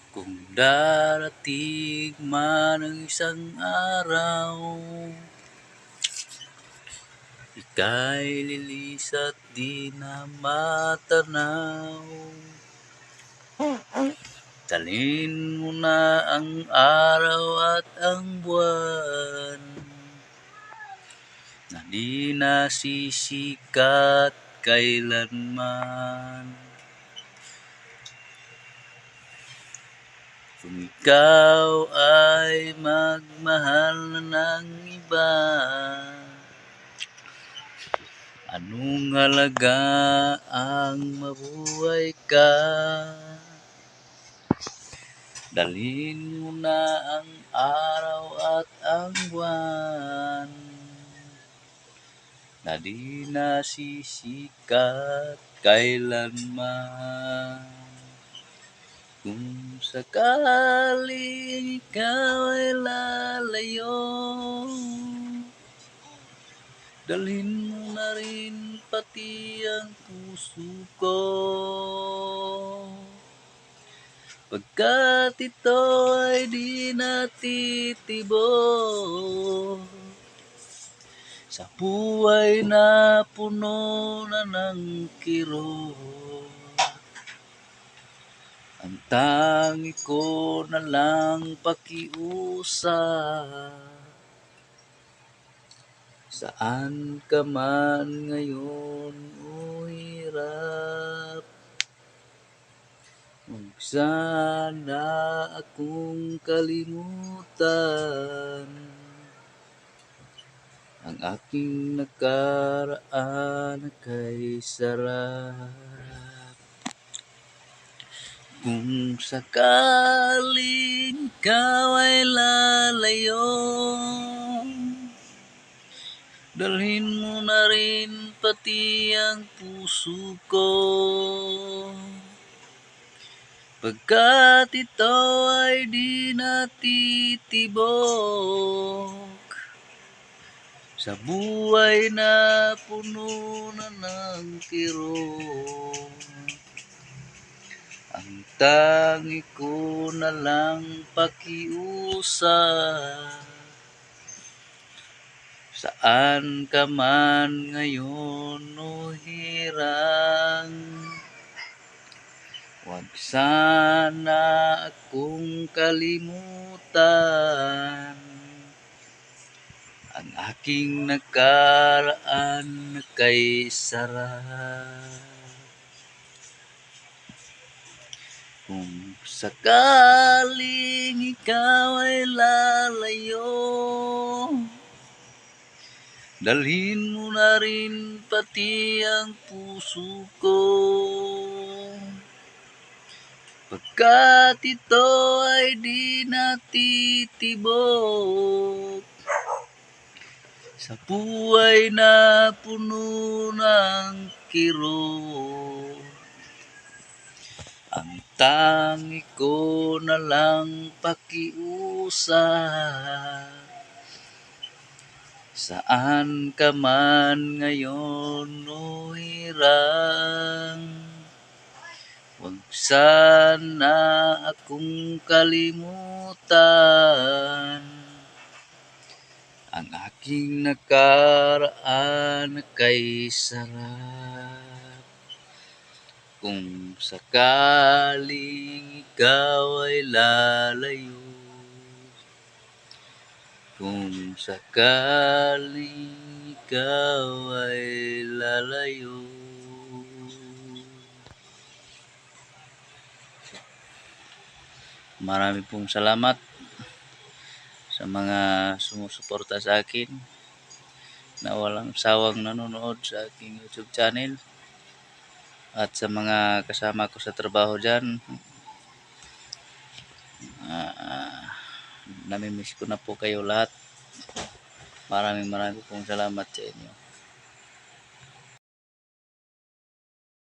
Kung darating man ang isang araw, ika'y lilis at di na matanaw. Dalhin mo na ang araw at ang buwan, na di nasisikat kailanman. Kung ikaw ay magmahal na ng iba, anong halaga ang mabuhay ka? Dalhin mo na ang araw at ang buwan, na di nasisikat kailanman. Kung sakaling ikaw ay lalayo, dalhin mo na rin pati ang puso ko. Pagkat ito ay di natitibok sa buhay na puno na ng kirot. Ang tangi ko na lang pakiusap, saan ka man ngayon o hirap. Huwag sana akong kalimutan, ang aking nakaraan kay sarap. Kung sakaling ikaw ay lalayo, dalhin mo na rin pati ang puso ko. Pagkat ito ay di natitibok sa buhay na puno na ng kirot. Ang tangi ko na lang pakiusap, saan ka man ngayon o hirang. Huwag sana akong kalimutan, ang aking nakaraan na kay sarap. Kung sakaling ikaw ay lalayo, dalhin mo na rin pati ang puso ko. Pagkat ito ay di natitibok sa buhay na puno ng kirot. Ang tangi ko na lang pakiusap, saan ka man ngayon o hirang. Huwag sana akong kalimutan, ang aking nakaraan kay sarap. Kung sakaling ikaw ay lalayo, kung sakaling ikaw ay lalayo. Marami pong salamat sa mga sumusuporta sa akin na walang sawang nanonood sa aking YouTube channel, at sa mga kasama ko sa trabaho dyan. Namimiss ko na po kayo lahat. Maraming pong salamat sa inyo.